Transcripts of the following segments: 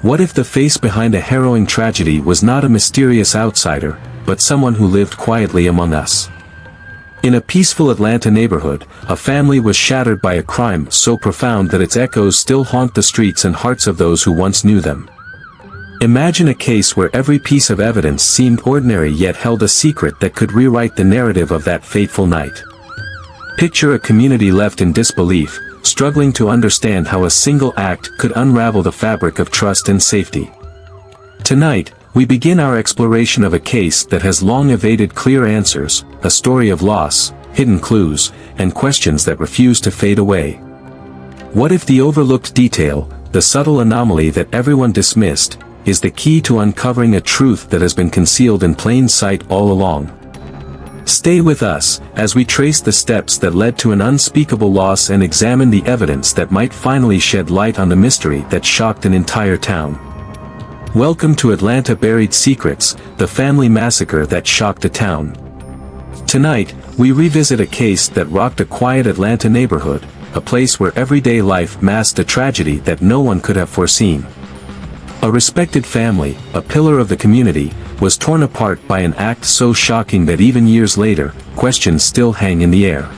What if the face behind a harrowing tragedy was not a mysterious outsider, but someone who lived quietly among us? In a peaceful Atlanta neighborhood, a family was shattered by a crime so profound that its echoes still haunt the streets and hearts of those who once knew them. Imagine a case where every piece of evidence seemed ordinary yet held a secret that could rewrite the narrative of that fateful night. Picture a community left in disbelief, struggling to understand how a single act could unravel the fabric of trust and safety. Tonight, we begin our exploration of a case that has long evaded clear answers, a story of loss, hidden clues, and questions that refuse to fade away. What if the overlooked detail, the subtle anomaly that everyone dismissed, is the key to uncovering a truth that has been concealed in plain sight all along? Stay with us, as we trace the steps that led to an unspeakable loss and examine the evidence that might finally shed light on the mystery that shocked an entire town. Welcome to Atlanta Buried Secrets, the family massacre that shocked a town. Tonight, we revisit a case that rocked a quiet Atlanta neighborhood, a place where everyday life masked a tragedy that no one could have foreseen. A respected family, a pillar of the community, was torn apart by an act so shocking that even years later, questions still hang in the air.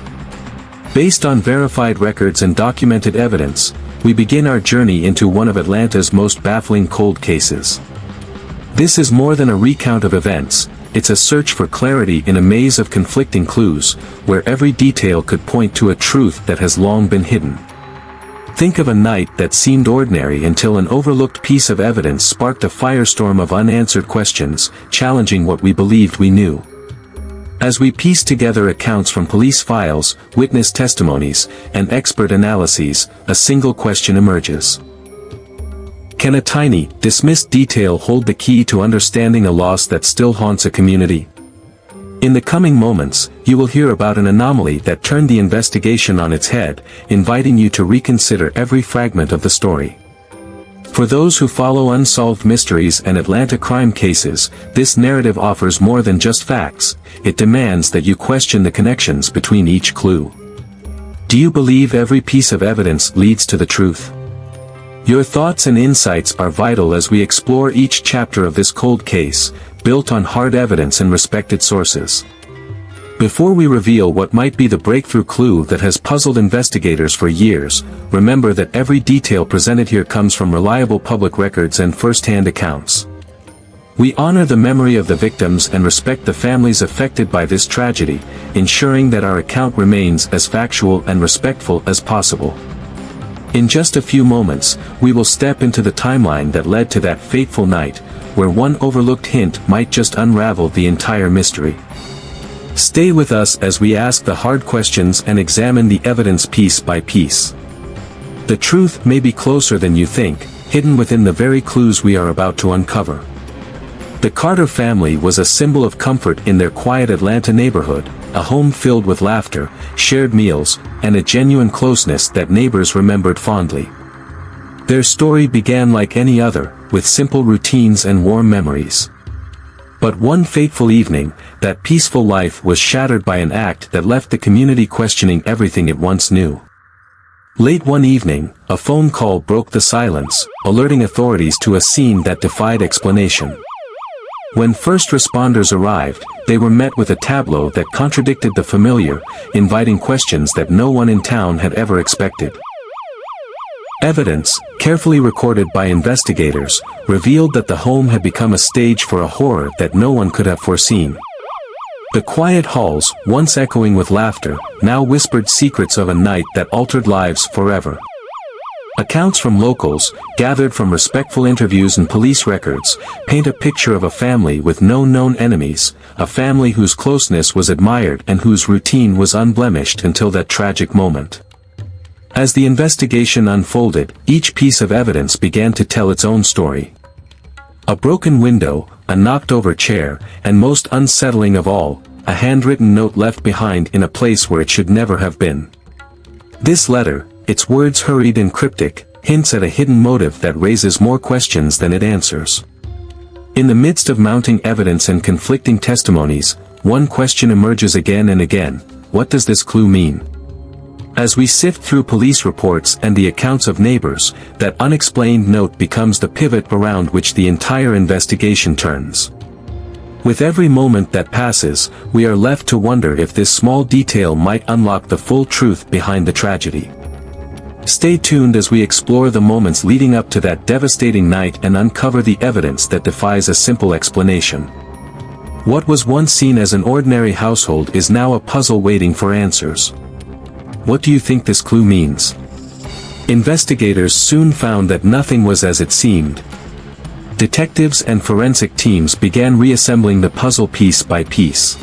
Based on verified records and documented evidence, we begin our journey into one of Atlanta's most baffling cold cases. This is more than a recount of events, it's a search for clarity in a maze of conflicting clues, where every detail could point to a truth that has long been hidden. Think of a night that seemed ordinary until an overlooked piece of evidence sparked a firestorm of unanswered questions, challenging what we believed we knew. As we piece together accounts from police files, witness testimonies, and expert analyses, a single question emerges. Can a tiny, dismissed detail hold the key to understanding a loss that still haunts a community? In the coming moments, you will hear about an anomaly that turned the investigation on its head, inviting you to reconsider every fragment of the story. For those who follow unsolved mysteries and Atlanta crime cases, this narrative offers more than just facts, it demands that you question the connections between each clue. Do you believe every piece of evidence leads to the truth? Your thoughts and insights are vital as we explore each chapter of this cold case, built on hard evidence and respected sources. Before we reveal what might be the breakthrough clue that has puzzled investigators for years, remember that every detail presented here comes from reliable public records and first-hand accounts. We honor the memory of the victims and respect the families affected by this tragedy, ensuring that our account remains as factual and respectful as possible. In just a few moments, we will step into the timeline that led to that fateful night, where one overlooked hint might just unravel the entire mystery. Stay with us as we ask the hard questions and examine the evidence piece by piece. The truth may be closer than you think, hidden within the very clues we are about to uncover. The Carter family was a symbol of comfort in their quiet Atlanta neighborhood, a home filled with laughter, shared meals, and a genuine closeness that neighbors remembered fondly. Their story began like any other, with simple routines and warm memories. But one fateful evening, that peaceful life was shattered by an act that left the community questioning everything it once knew. Late one evening, a phone call broke the silence, alerting authorities to a scene that defied explanation. When first responders arrived, they were met with a tableau that contradicted the familiar, inviting questions that no one in town had ever expected. Evidence, carefully recorded by investigators, revealed that the home had become a stage for a horror that no one could have foreseen. The quiet halls, once echoing with laughter, now whispered secrets of a night that altered lives forever. Accounts from locals, gathered from respectful interviews and police records, paint a picture of a family with no known enemies, a family whose closeness was admired and whose routine was unblemished until that tragic moment. As the investigation unfolded, each piece of evidence began to tell its own story. A broken window, a knocked-over chair, and most unsettling of all, a handwritten note left behind in a place where it should never have been. This letter, its words hurried and cryptic, hints at a hidden motive that raises more questions than it answers. In the midst of mounting evidence and conflicting testimonies, one question emerges again and again: what does this clue mean? As we sift through police reports and the accounts of neighbors, that unexplained note becomes the pivot around which the entire investigation turns. With every moment that passes, we are left to wonder if this small detail might unlock the full truth behind the tragedy. Stay tuned as we explore the moments leading up to that devastating night and uncover the evidence that defies a simple explanation. What was once seen as an ordinary household is now a puzzle waiting for answers. What do you think this clue means? Investigators soon found that nothing was as it seemed. Detectives and forensic teams began reassembling the puzzle piece by piece.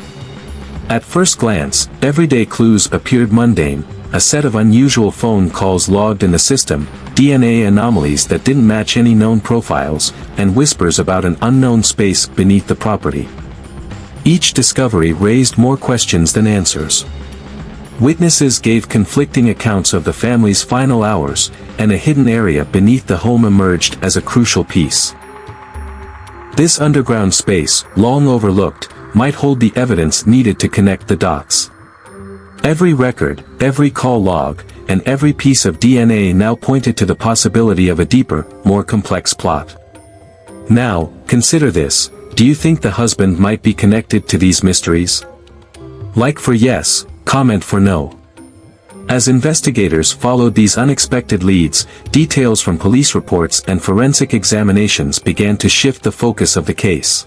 At first glance, everyday clues appeared mundane: a set of unusual phone calls logged in the system, DNA anomalies that didn't match any known profiles, and whispers about an unknown space beneath the property. Each discovery raised more questions than answers. Witnesses gave conflicting accounts of the family's final hours, and a hidden area beneath the home emerged as a crucial piece. This underground space, long overlooked, might hold the evidence needed to connect the dots. Every record, every call log, and every piece of DNA now pointed to the possibility of a deeper, more complex plot. Now, consider this: do you think the husband might be connected to these mysteries? Like for yes, comment for no. As investigators followed these unexpected leads, details from police reports and forensic examinations began to shift the focus of the case.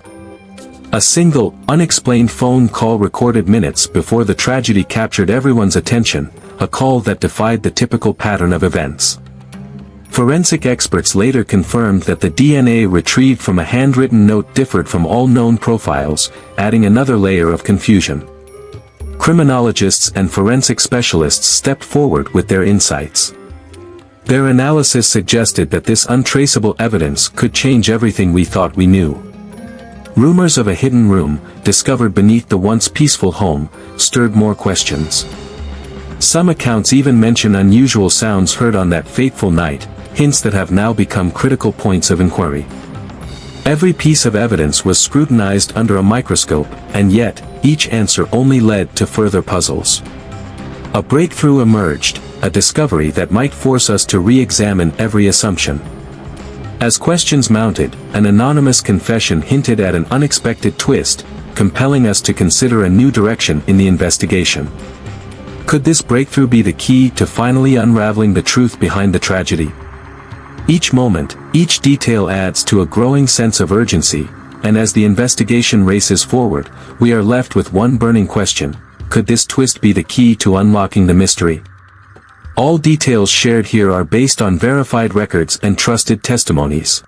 A single, unexplained phone call recorded minutes before the tragedy captured everyone's attention, a call that defied the typical pattern of events. Forensic experts later confirmed that the DNA retrieved from a handwritten note differed from all known profiles, adding another layer of confusion. Criminologists and forensic specialists stepped forward with their insights. Their analysis suggested that this untraceable evidence could change everything we thought we knew. Rumors of a hidden room, discovered beneath the once peaceful home, stirred more questions. Some accounts even mention unusual sounds heard on that fateful night, hints that have now become critical points of inquiry. Every piece of evidence was scrutinized under a microscope, and yet, each answer only led to further puzzles. A breakthrough emerged, a discovery that might force us to re-examine every assumption. As questions mounted, an anonymous confession hinted at an unexpected twist, compelling us to consider a new direction in the investigation. Could this breakthrough be the key to finally unraveling the truth behind the tragedy? Each moment, each detail adds to a growing sense of urgency, and as the investigation races forward, we are left with one burning question: could this twist be the key to unlocking the mystery? All details shared here are based on verified records and trusted testimonies.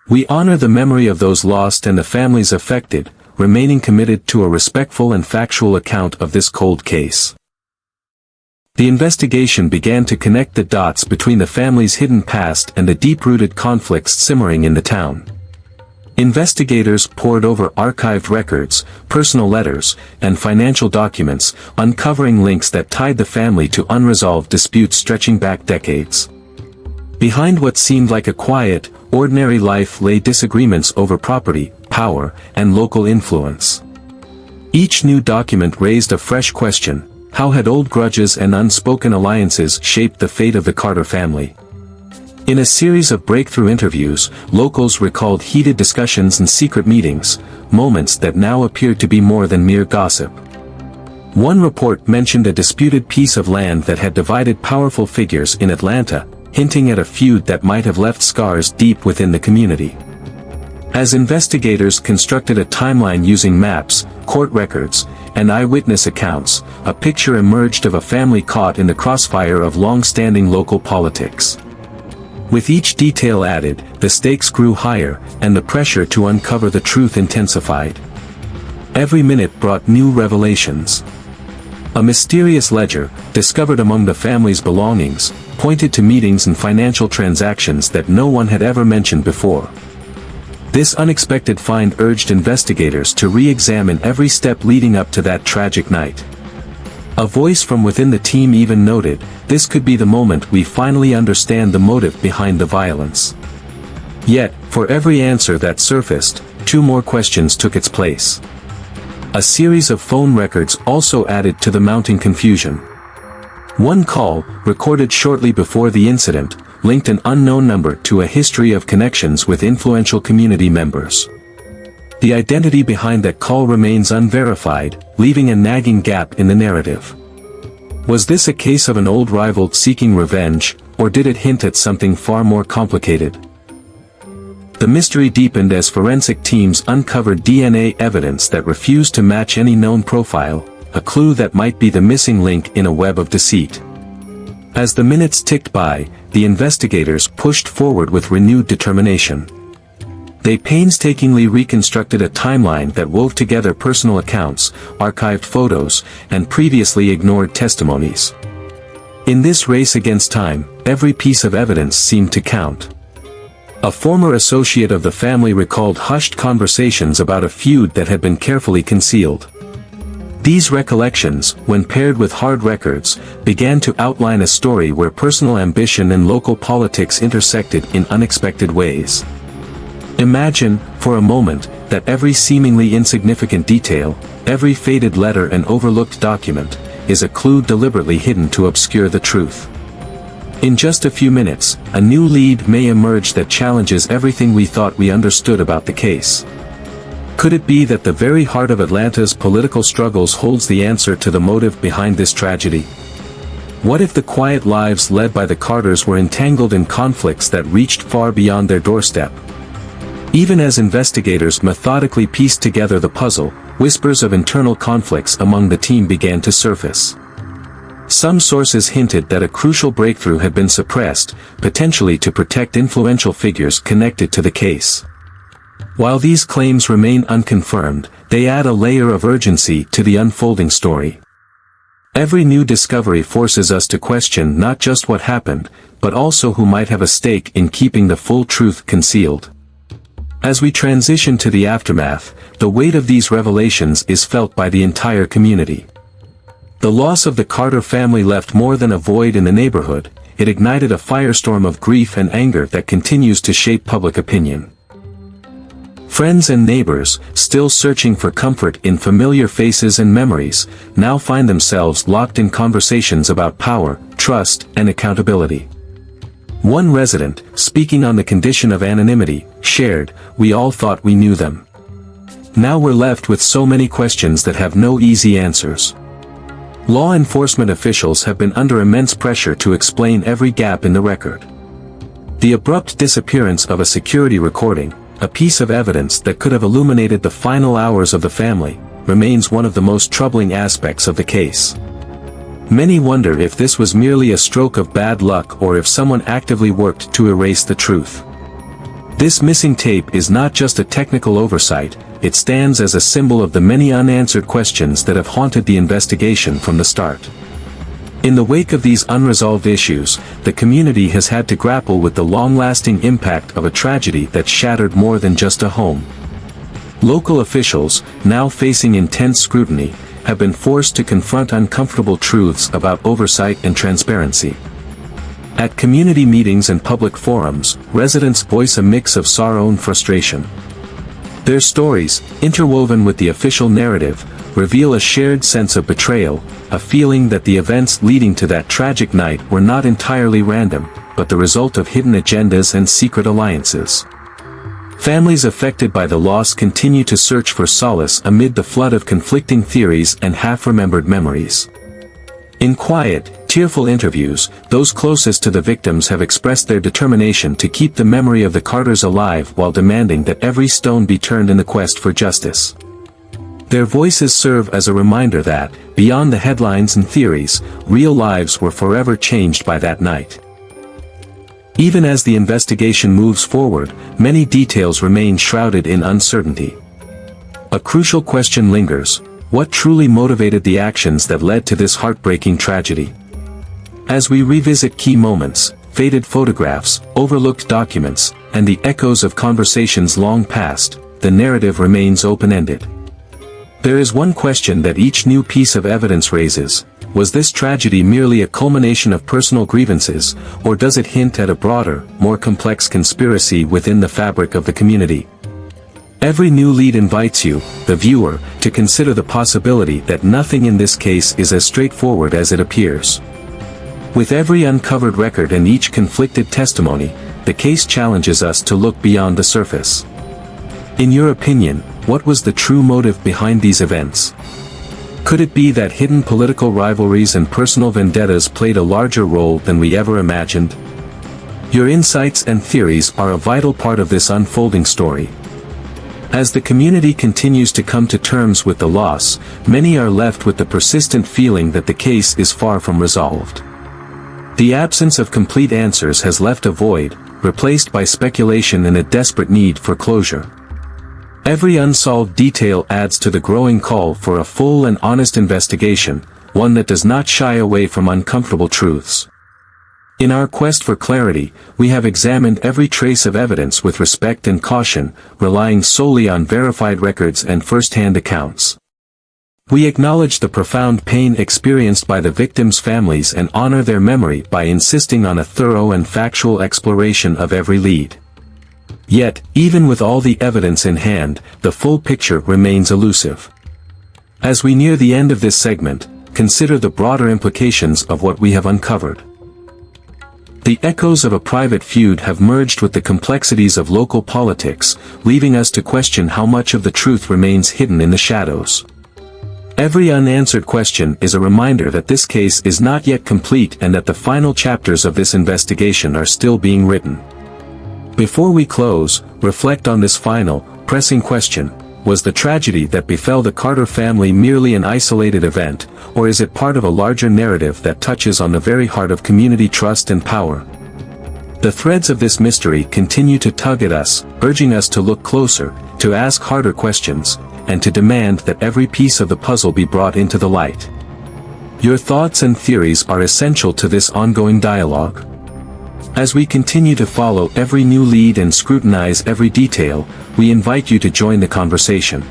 We honor the memory of those lost and the families affected, remaining committed to a respectful and factual account of this cold case. The investigation began to connect the dots between the family's hidden past and the deep-rooted conflicts simmering in the town. Investigators pored over archived records, personal letters, and financial documents, uncovering links that tied the family to unresolved disputes stretching back decades. Behind what seemed like a quiet, ordinary life lay disagreements over property, power, and local influence. Each new document raised a fresh question: how had old grudges and unspoken alliances shaped the fate of the Carter family? In a series of breakthrough interviews, locals recalled heated discussions and secret meetings, moments that now appeared to be more than mere gossip. One report mentioned a disputed piece of land that had divided powerful figures in Atlanta, hinting at a feud that might have left scars deep within the community. As investigators constructed a timeline using maps, court records, and eyewitness accounts, a picture emerged of a family caught in the crossfire of long-standing local politics. With each detail added, the stakes grew higher, and the pressure to uncover the truth intensified. Every minute brought new revelations. A mysterious ledger, discovered among the family's belongings, pointed to meetings and financial transactions that no one had ever mentioned before. This unexpected find urged investigators to re-examine every step leading up to that tragic night. A voice from within the team even noted, this could be the moment we finally understand the motive behind the violence. Yet, for every answer that surfaced, two more questions took its place. A series of phone records also added to the mounting confusion. One call, recorded shortly before the incident, linked an unknown number to a history of connections with influential community members. The identity behind that call remains unverified, leaving a nagging gap in the narrative. Was this a case of an old rival seeking revenge, or did it hint at something far more complicated? The mystery deepened as forensic teams uncovered DNA evidence that refused to match any known profile, a clue that might be the missing link in a web of deceit. As the minutes ticked by, the investigators pushed forward with renewed determination. They painstakingly reconstructed a timeline that wove together personal accounts, archived photos, and previously ignored testimonies. In this race against time, every piece of evidence seemed to count. A former associate of the family recalled hushed conversations about a feud that had been carefully concealed. These recollections, when paired with hard records, began to outline a story where personal ambition and local politics intersected in unexpected ways. Imagine, for a moment, that every seemingly insignificant detail, every faded letter and overlooked document, is a clue deliberately hidden to obscure the truth. In just a few minutes, a new lead may emerge that challenges everything we thought we understood about the case. Could it be that the very heart of Atlanta's political struggles holds the answer to the motive behind this tragedy? What if the quiet lives led by the Carters were entangled in conflicts that reached far beyond their doorstep? Even as investigators methodically pieced together the puzzle, whispers of internal conflicts among the team began to surface. Some sources hinted that a crucial breakthrough had been suppressed, potentially to protect influential figures connected to the case. While these claims remain unconfirmed, they add a layer of urgency to the unfolding story. Every new discovery forces us to question not just what happened, but also who might have a stake in keeping the full truth concealed. As we transition to the aftermath, the weight of these revelations is felt by the entire community. The loss of the Carter family left more than a void in the neighborhood, it ignited a firestorm of grief and anger that continues to shape public opinion. Friends and neighbors, still searching for comfort in familiar faces and memories, now find themselves locked in conversations about power, trust, and accountability. One resident, speaking on the condition of anonymity, shared, "We all thought we knew them. Now we're left with so many questions that have no easy answers." Law enforcement officials have been under immense pressure to explain every gap in the record. The abrupt disappearance of a security recording, a piece of evidence that could have illuminated the final hours of the family, remains one of the most troubling aspects of the case. Many wonder if this was merely a stroke of bad luck or if someone actively worked to erase the truth. This missing tape is not just a technical oversight, it stands as a symbol of the many unanswered questions that have haunted the investigation from the start. In the wake of these unresolved issues, the community has had to grapple with the long-lasting impact of a tragedy that shattered more than just a home. Local officials, now facing intense scrutiny, have been forced to confront uncomfortable truths about oversight and transparency. At community meetings and public forums, residents voice a mix of sorrow and frustration. Their stories, interwoven with the official narrative, reveal a shared sense of betrayal, a feeling that the events leading to that tragic night were not entirely random, but the result of hidden agendas and secret alliances. Families affected by the loss continue to search for solace amid the flood of conflicting theories and half-remembered memories. In quiet, tearful interviews, those closest to the victims have expressed their determination to keep the memory of the Carters alive while demanding that every stone be turned in the quest for justice. Their voices serve as a reminder that, beyond the headlines and theories, real lives were forever changed by that night. Even as the investigation moves forward, many details remain shrouded in uncertainty. A crucial question lingers: what truly motivated the actions that led to this heartbreaking tragedy? As we revisit key moments, faded photographs, overlooked documents, and the echoes of conversations long past, the narrative remains open-ended. There is one question that each new piece of evidence raises: was this tragedy merely a culmination of personal grievances, or does it hint at a broader, more complex conspiracy within the fabric of the community? Every new lead invites you, the viewer, to consider the possibility that nothing in this case is as straightforward as it appears. With every uncovered record and each conflicted testimony, the case challenges us to look beyond the surface. In your opinion, what was the true motive behind these events? Could it be that hidden political rivalries and personal vendettas played a larger role than we ever imagined? Your insights and theories are a vital part of this unfolding story. As the community continues to come to terms with the loss, many are left with the persistent feeling that the case is far from resolved. The absence of complete answers has left a void, replaced by speculation and a desperate need for closure. Every unsolved detail adds to the growing call for a full and honest investigation, one that does not shy away from uncomfortable truths. In our quest for clarity, we have examined every trace of evidence with respect and caution, relying solely on verified records and first-hand accounts. We acknowledge the profound pain experienced by the victims' families and honor their memory by insisting on a thorough and factual exploration of every lead. Yet, even with all the evidence in hand, the full picture remains elusive. As we near the end of this segment, consider the broader implications of what we have uncovered. The echoes of a private feud have merged with the complexities of local politics, leaving us to question how much of the truth remains hidden in the shadows. Every unanswered question is a reminder that this case is not yet complete and that the final chapters of this investigation are still being written. Before we close, reflect on this final, pressing question: was the tragedy that befell the Carter family merely an isolated event, or is it part of a larger narrative that touches on the very heart of community trust and power? The threads of this mystery continue to tug at us, urging us to look closer, to ask harder questions, and to demand that every piece of the puzzle be brought into the light. Your thoughts and theories are essential to this ongoing dialogue. As we continue to follow every new lead and scrutinize every detail, we invite you to join the conversation.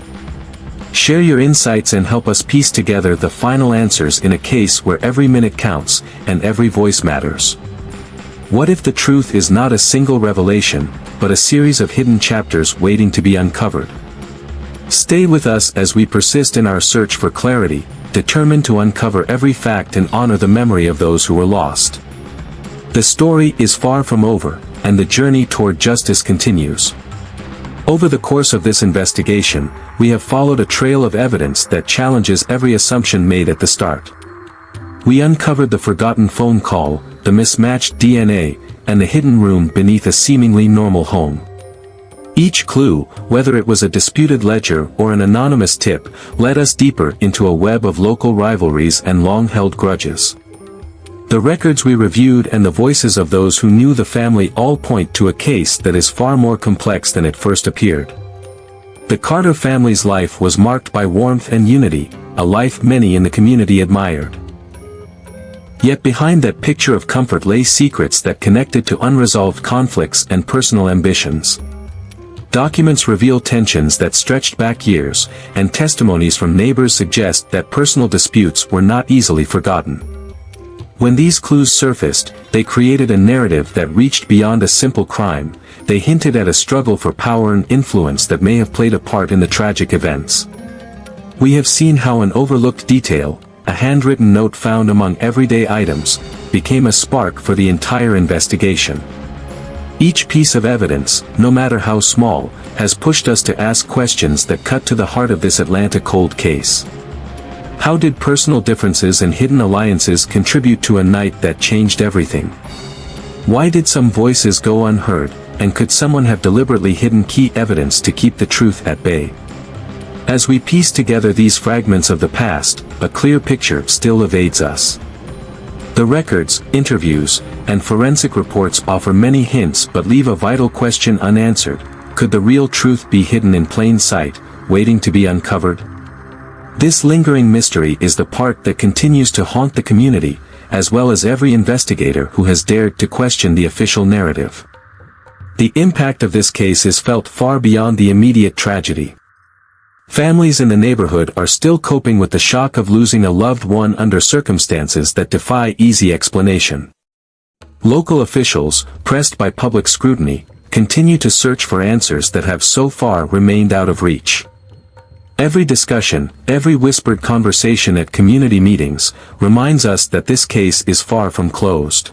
Share your insights and help us piece together the final answers in a case where every minute counts, and every voice matters. What if the truth is not a single revelation, but a series of hidden chapters waiting to be uncovered? Stay with us as we persist in our search for clarity, determined to uncover every fact and honor the memory of those who were lost. The story is far from over, and the journey toward justice continues. Over the course of this investigation, we have followed a trail of evidence that challenges every assumption made at the start. We uncovered the forgotten phone call, the mismatched DNA, and the hidden room beneath a seemingly normal home. Each clue, whether it was a disputed ledger or an anonymous tip, led us deeper into a web of local rivalries and long-held grudges. The records we reviewed and the voices of those who knew the family all point to a case that is far more complex than it first appeared. The Carter family's life was marked by warmth and unity, a life many in the community admired. Yet behind that picture of comfort lay secrets that connected to unresolved conflicts and personal ambitions. Documents reveal tensions that stretched back years, and testimonies from neighbors suggest that personal disputes were not easily forgotten. When these clues surfaced, they created a narrative that reached beyond a simple crime. They hinted at a struggle for power and influence that may have played a part in the tragic events. We have seen how an overlooked detail, a handwritten note found among everyday items, became a spark for the entire investigation. Each piece of evidence, no matter how small, has pushed us to ask questions that cut to the heart of this Atlanta cold case. How did personal differences and hidden alliances contribute to a night that changed everything? Why did some voices go unheard, and could someone have deliberately hidden key evidence to keep the truth at bay? As we piece together these fragments of the past, a clear picture still evades us. The records, interviews, and forensic reports offer many hints but leave a vital question unanswered: could the real truth be hidden in plain sight, waiting to be uncovered? This lingering mystery is the part that continues to haunt the community, as well as every investigator who has dared to question the official narrative. The impact of this case is felt far beyond the immediate tragedy. Families in the neighborhood are still coping with the shock of losing a loved one under circumstances that defy easy explanation. Local officials, pressed by public scrutiny, continue to search for answers that have so far remained out of reach. Every discussion, every whispered conversation at community meetings, reminds us that this case is far from closed.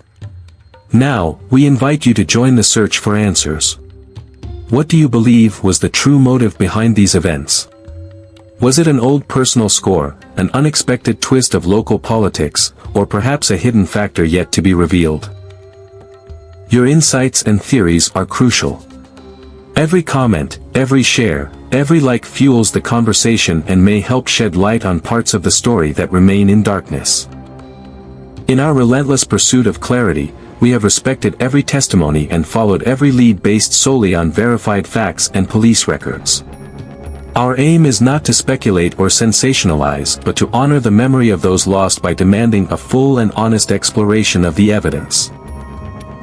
Now, we invite you to join the search for answers. What do you believe was the true motive behind these events? Was it an old personal score, an unexpected twist of local politics, or perhaps a hidden factor yet to be revealed? Your insights and theories are crucial. Every comment, every share, every like fuels the conversation and may help shed light on parts of the story that remain in darkness. In our relentless pursuit of clarity, we have respected every testimony and followed every lead based solely on verified facts and police records. Our aim is not to speculate or sensationalize, but to honor the memory of those lost by demanding a full and honest exploration of the evidence.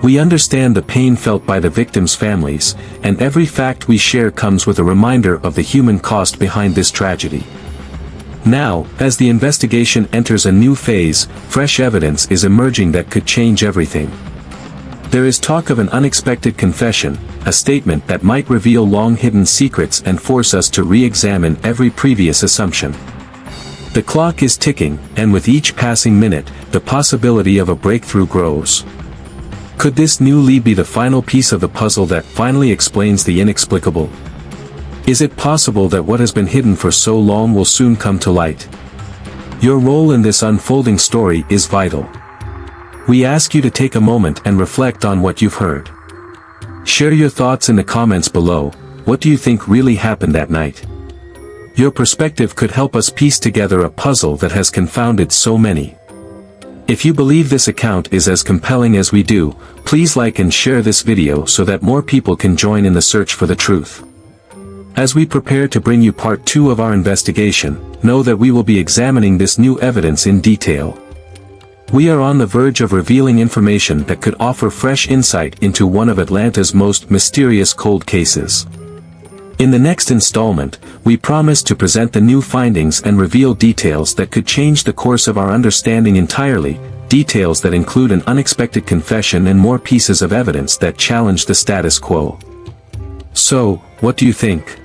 We understand the pain felt by the victims' families, and every fact we share comes with a reminder of the human cost behind this tragedy. Now, as the investigation enters a new phase, fresh evidence is emerging that could change everything. There is talk of an unexpected confession, a statement that might reveal long-hidden secrets and force us to re-examine every previous assumption. The clock is ticking, and with each passing minute, the possibility of a breakthrough grows. Could this new lead be the final piece of the puzzle that finally explains the inexplicable? Is it possible that what has been hidden for so long will soon come to light? Your role in this unfolding story is vital. We ask you to take a moment and reflect on what you've heard. Share your thoughts in the comments below. What do you think really happened that night? Your perspective could help us piece together a puzzle that has confounded so many. If you believe this account is as compelling as we do, please like and share this video so that more people can join in the search for the truth. As we prepare to bring you part 2 of our investigation, know that we will be examining this new evidence in detail. We are on the verge of revealing information that could offer fresh insight into one of Atlanta's most mysterious cold cases. In the next installment, we promise to present the new findings and reveal details that could change the course of our understanding entirely, details that include an unexpected confession and more pieces of evidence that challenge the status quo. So, what do you think?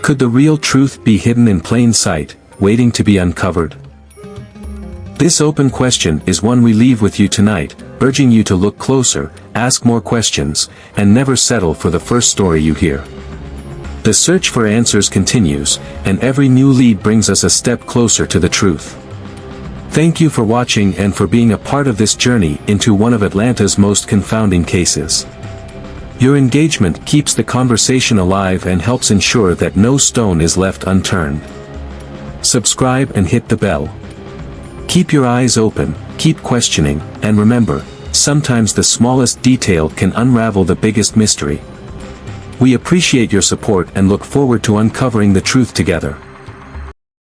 Could the real truth be hidden in plain sight, waiting to be uncovered? This open question is one we leave with you tonight, urging you to look closer, ask more questions, and never settle for the first story you hear. The search for answers continues, and every new lead brings us a step closer to the truth. Thank you for watching and for being a part of this journey into one of Atlanta's most confounding cases. Your engagement keeps the conversation alive and helps ensure that no stone is left unturned. Subscribe and hit the bell. Keep your eyes open, keep questioning, and remember, sometimes the smallest detail can unravel the biggest mystery. We appreciate your support and look forward to uncovering the truth together.